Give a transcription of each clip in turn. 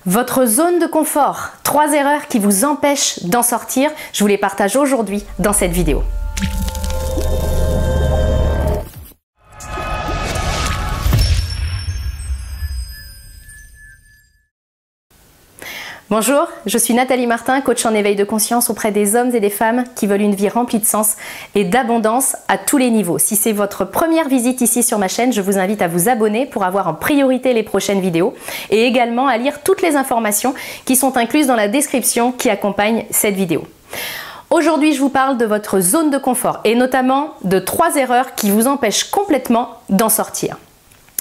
Votre zone de confort, 3 erreurs qui vous empêchent d'en sortir, je vous les partage aujourd'hui dans cette vidéo. Bonjour, je suis Nathalie Martin, coach en éveil de conscience auprès des hommes et des femmes qui veulent une vie remplie de sens et d'abondance à tous les niveaux. Si c'est votre première visite ici sur ma chaîne, je vous invite à vous abonner pour avoir en priorité les prochaines vidéos et également à lire toutes les informations qui sont incluses dans la description qui accompagne cette vidéo. Aujourd'hui, je vous parle de votre zone de confort et notamment de 3 erreurs qui vous empêchent complètement d'en sortir.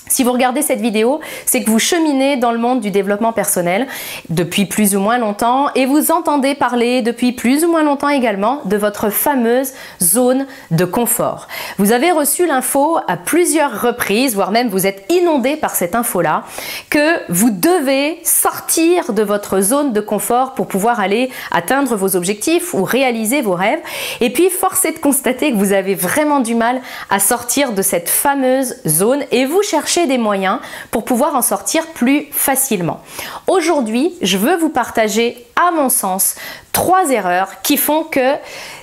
Si vous regardez cette vidéo, c'est que vous cheminez dans le monde du développement personnel depuis plus ou moins longtemps et vous entendez parler depuis plus ou moins longtemps également de votre fameuse zone de confort. Vous avez reçu l'info à plusieurs reprises, voire même vous êtes inondé par cette info-là, que vous devez sortir de votre zone de confort pour pouvoir aller atteindre vos objectifs ou réaliser vos rêves. Et puis, force est de constater que vous avez vraiment du mal à sortir de cette fameuse zone et vous cherchez des moyens pour pouvoir en sortir plus facilement. Aujourd'hui, je veux vous partager, à mon sens, 3 erreurs qui font que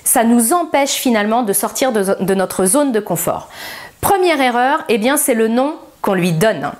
ça nous empêche finalement de sortir de notre zone de confort. Première erreur, eh bien, c'est le nom qu'on lui donne.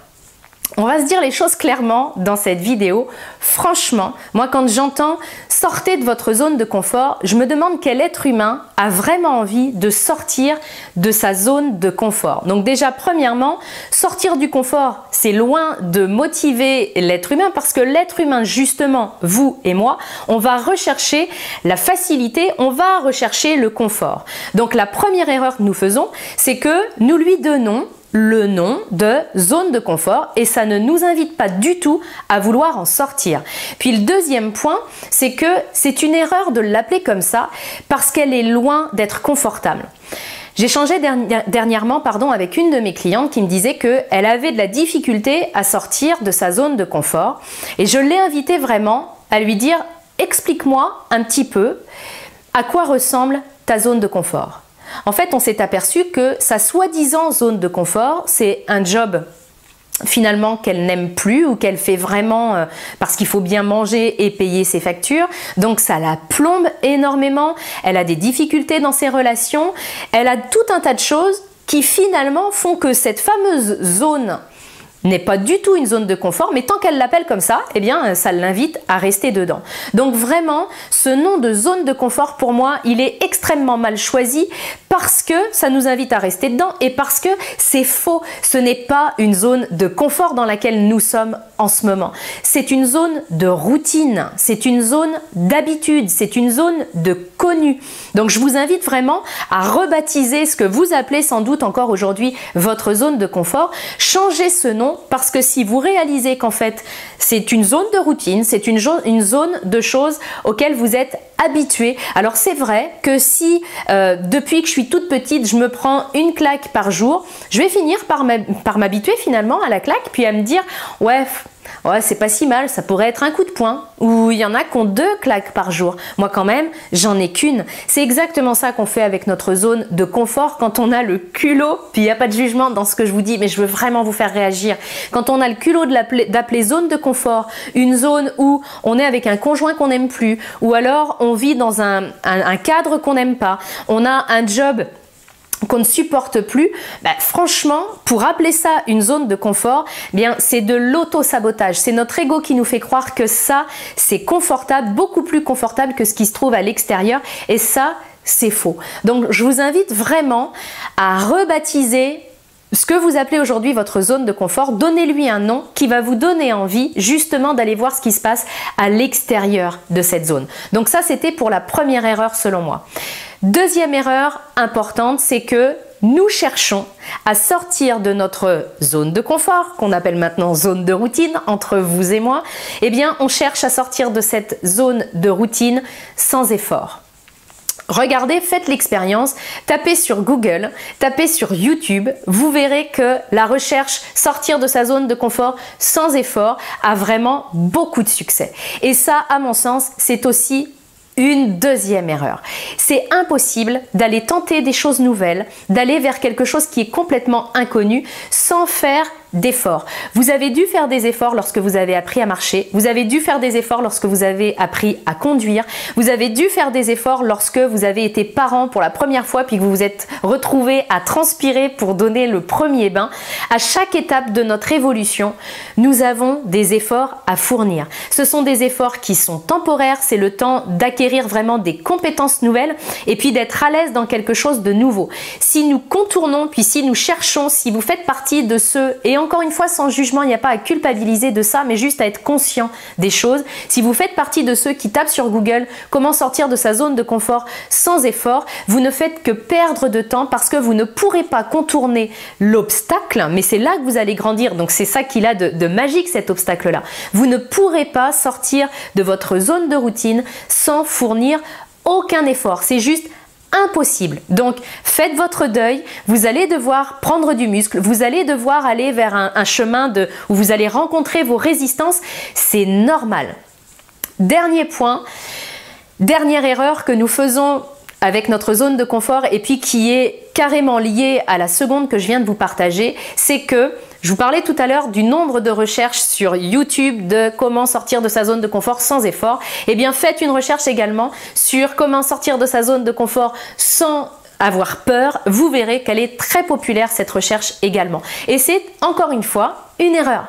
On va se dire les choses clairement dans cette vidéo. Franchement, moi quand j'entends « sortez de votre zone de confort », je me demande quel être humain a vraiment envie de sortir de sa zone de confort. Donc déjà, premièrement, sortir du confort, c'est loin de motiver l'être humain parce que l'être humain, justement, vous et moi, on va rechercher la facilité, on va rechercher le confort. Donc la première erreur que nous faisons, c'est que nous lui donnons le nom de zone de confort et ça ne nous invite pas du tout à vouloir en sortir. Puis le deuxième point, c'est que c'est une erreur de l'appeler comme ça parce qu'elle est loin d'être confortable. J'ai échangé dernièrement avec une de mes clientes qui me disait qu'elle avait de la difficulté à sortir de sa zone de confort et je l'ai invitée vraiment à lui dire « explique-moi un petit peu à quoi ressemble ta zone de confort ». En fait, on s'est aperçu que sa soi-disant zone de confort, c'est un job finalement qu'elle n'aime plus ou qu'elle fait vraiment parce qu'il faut bien manger et payer ses factures. Donc ça la plombe énormément, elle a des difficultés dans ses relations, elle a tout un tas de choses qui finalement font que cette fameuse zone n'est pas du tout une zone de confort, mais tant qu'elle l'appelle comme ça, eh bien, ça l'invite à rester dedans. Donc vraiment, ce nom de zone de confort, pour moi, il est extrêmement mal choisi parce que ça nous invite à rester dedans et parce que c'est faux. Ce n'est pas une zone de confort dans laquelle nous sommes en ce moment. C'est une zone de routine, c'est une zone d'habitude, c'est une zone de connu. Donc je vous invite vraiment à rebaptiser ce que vous appelez sans doute encore aujourd'hui votre zone de confort. Changez ce nom parce que si vous réalisez qu'en fait c'est une zone de routine, c'est une zone de choses auxquelles vous êtes habitué. Alors c'est vrai que si depuis que je suis toute petite, je me prends une claque par jour, je vais finir par m'habituer finalement à la claque puis à me dire ouais, c'est pas si mal, ça pourrait être un coup de poing. Ou il y en a qui ont 2 claques par jour. Moi quand même, j'en ai qu'une. C'est exactement ça qu'on fait avec notre zone de confort quand on a le culot, puis il n'y a pas de jugement dans ce que je vous dis, mais je veux vraiment vous faire réagir. Quand on a le culot d'appeler zone de confort, une zone où on est avec un conjoint qu'on n'aime plus, ou alors on vit dans un cadre qu'on n'aime pas, on a un job qu'on ne supporte plus, franchement, pour appeler ça une zone de confort, bien c'est de l'auto-sabotage. C'est notre ego qui nous fait croire que ça, c'est confortable, beaucoup plus confortable que ce qui se trouve à l'extérieur. Et ça, c'est faux. Donc, je vous invite vraiment à rebaptiser ce que vous appelez aujourd'hui votre zone de confort. Donnez-lui un nom qui va vous donner envie justement d'aller voir ce qui se passe à l'extérieur de cette zone. Donc ça, c'était pour la première erreur selon moi. Deuxième erreur importante, c'est que nous cherchons à sortir de notre zone de confort, qu'on appelle maintenant zone de routine entre vous et moi. Eh bien, on cherche à sortir de cette zone de routine sans effort. Regardez, faites l'expérience, tapez sur Google, tapez sur YouTube, vous verrez que la recherche sortir de sa zone de confort sans effort a vraiment beaucoup de succès. Et ça, à mon sens, c'est aussi une deuxième erreur. C'est impossible d'aller tenter des choses nouvelles, d'aller vers quelque chose qui est complètement inconnu sans faire d'efforts. Vous avez dû faire des efforts lorsque vous avez appris à marcher, vous avez dû faire des efforts lorsque vous avez appris à conduire, vous avez dû faire des efforts lorsque vous avez été parent pour la première fois puis que vous vous êtes retrouvé à transpirer pour donner le premier bain. À chaque étape de notre évolution, nous avons des efforts à fournir. Ce sont des efforts qui sont temporaires, c'est le temps d'acquérir vraiment des compétences nouvelles et puis d'être à l'aise dans quelque chose de nouveau. Si nous contournons, puis si nous cherchons, si vous faites partie de ceux, et encore une fois sans jugement, il n'y a pas à culpabiliser de ça, mais juste à être conscient des choses. Si vous faites partie de ceux qui tapent sur Google comment sortir de sa zone de confort sans effort, vous ne faites que perdre de temps parce que vous ne pourrez pas contourner l'obstacle, mais c'est là que vous allez grandir, donc c'est ça qu'il a de magique cet obstacle-là. Vous ne pourrez pas sortir de votre zone de routine sans fournir aucun effort, c'est juste impossible. Donc faites votre deuil, vous allez devoir prendre du muscle, vous allez devoir aller vers un chemin où vous allez rencontrer vos résistances, c'est normal. Dernier point, dernière erreur que nous faisons avec notre zone de confort et puis qui est carrément liée à la seconde que je viens de vous partager, c'est que je vous parlais tout à l'heure du nombre de recherches sur YouTube de comment sortir de sa zone de confort sans effort. Eh bien, faites une recherche également sur comment sortir de sa zone de confort sans avoir peur. Vous verrez qu'elle est très populaire cette recherche également. Et c'est encore une fois une erreur.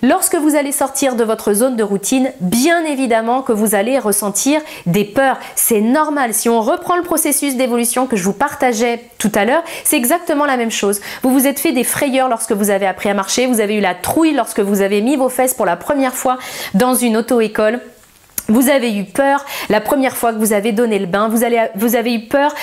Lorsque vous allez sortir de votre zone de routine, bien évidemment que vous allez ressentir des peurs. C'est normal. Si on reprend le processus d'évolution que je vous partageais tout à l'heure, c'est exactement la même chose. Vous vous êtes fait des frayeurs lorsque vous avez appris à marcher, vous avez eu la trouille lorsque vous avez mis vos fesses pour la première fois dans une auto-école. Vous avez eu peur la première fois que vous avez donné le bain, vous avez eu peur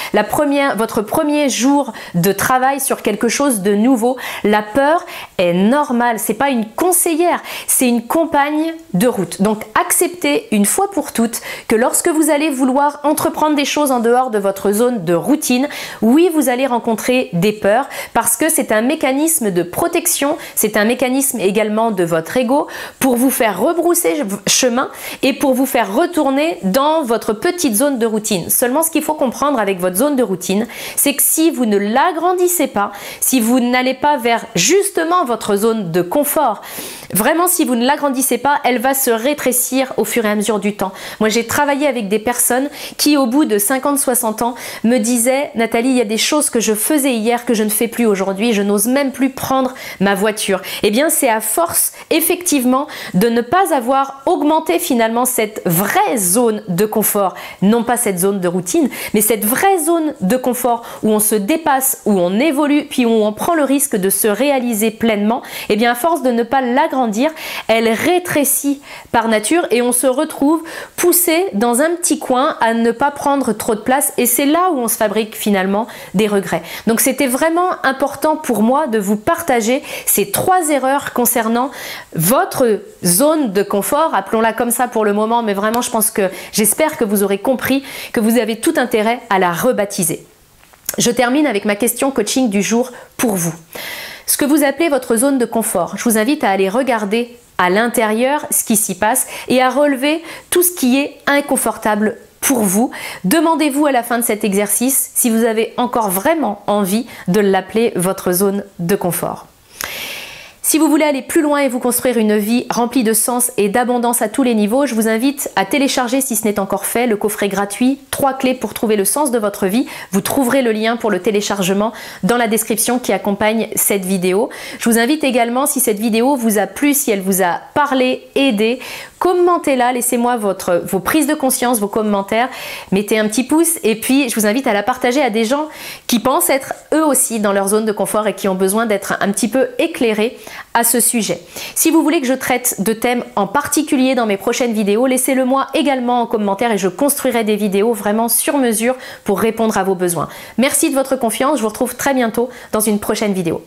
votre premier jour de travail sur quelque chose de nouveau. La peur est normale, c'est pas une conseillère, c'est une compagne de route. Donc acceptez une fois pour toutes que lorsque vous allez vouloir entreprendre des choses en dehors de votre zone de routine, oui, vous allez rencontrer des peurs parce que c'est un mécanisme de protection, c'est un mécanisme également de votre ego pour vous faire rebrousser chemin et pour vous faire retourner dans votre petite zone de routine. Seulement, ce qu'il faut comprendre avec votre zone de routine, c'est que si vous ne l'agrandissez pas, si vous n'allez pas vers justement votre zone de confort, vraiment si vous ne l'agrandissez pas, elle va se rétrécir au fur et à mesure du temps. Moi, j'ai travaillé avec des personnes qui, au bout de 50-60 ans, me disaient « Nathalie, il y a des choses que je faisais hier que je ne fais plus aujourd'hui, je n'ose même plus prendre ma voiture. » Eh bien, c'est à force, effectivement, de ne pas avoir augmenté finalement cette vraie zone de confort, non pas cette zone de routine, mais cette vraie zone de confort où on se dépasse, où on évolue, puis où on prend le risque de se réaliser pleinement, eh bien à force de ne pas l'agrandir, elle rétrécit par nature et on se retrouve poussé dans un petit coin à ne pas prendre trop de place et c'est là où on se fabrique finalement des regrets. Donc c'était vraiment important pour moi de vous partager ces 3 erreurs concernant votre zone de confort, appelons-la comme ça pour le moment, mais vraiment j'espère que vous aurez compris que vous avez tout intérêt à la rebaptiser. Je termine avec ma question coaching du jour pour vous. Ce que vous appelez votre zone de confort, je vous invite à aller regarder à l'intérieur ce qui s'y passe et à relever tout ce qui est inconfortable pour vous. Demandez-vous à la fin de cet exercice si vous avez encore vraiment envie de l'appeler votre zone de confort. Si vous voulez aller plus loin et vous construire une vie remplie de sens et d'abondance à tous les niveaux, je vous invite à télécharger, si ce n'est encore fait, le coffret gratuit 3 clés pour trouver le sens de votre vie. Vous trouverez le lien pour le téléchargement dans la description qui accompagne cette vidéo. Je vous invite également, si cette vidéo vous a plu, si elle vous a parlé, aidé, commentez-la, laissez-moi vos prises de conscience, vos commentaires, mettez un petit pouce et puis je vous invite à la partager à des gens qui pensent être eux aussi dans leur zone de confort et qui ont besoin d'être un petit peu éclairés à ce sujet. Si vous voulez que je traite de thèmes en particulier dans mes prochaines vidéos, laissez-le moi également en commentaire et je construirai des vidéos vraiment sur mesure pour répondre à vos besoins. Merci de votre confiance, je vous retrouve très bientôt dans une prochaine vidéo.